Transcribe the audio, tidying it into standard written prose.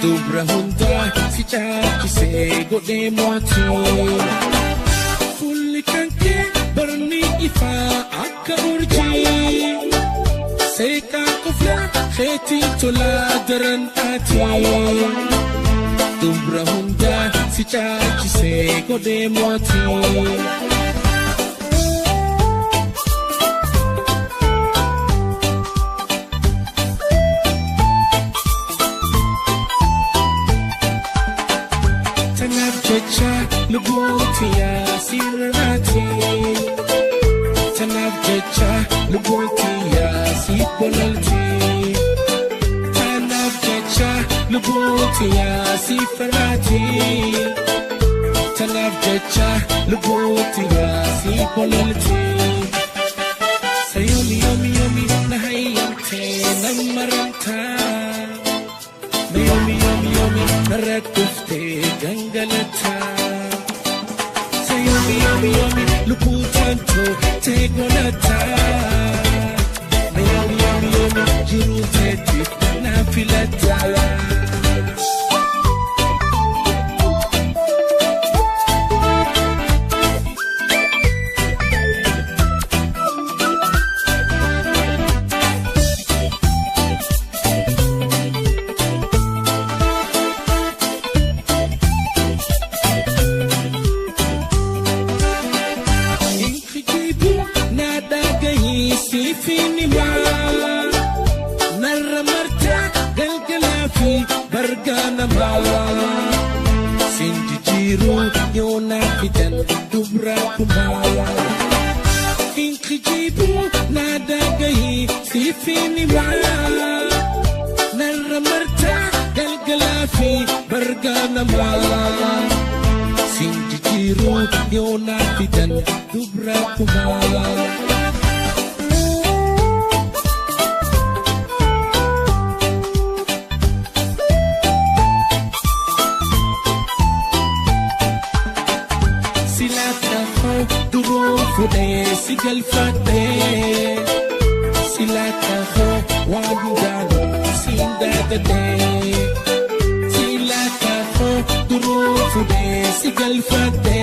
Dubra hunda si chaki se gode moati Fulli kanke barni ifa akka urji Seka kufla kheti tula daran ati Dubra hunda si chaki se gode moati Lubutia sirati Tanab jecha Lubutia siponalti Tanab jecha Lubutia sifarati Tanab jecha Lubutia siponalti Sayomi yomi yomi nahayante namaranta Yomi yomi yomi narakufte gangalata Yomi yomi yomi luputanto tegonata Yomi yomi yomi jiru teti nafilata Sinjijiru yona fitan dubra kumala Inkijibu nada gayi sifini mala Naramarta galgalafi bargana mala Sinjijiru yona fitan dubra kumala Sigal fate silata ho wandano sindada de silata ho duru fude sigal fate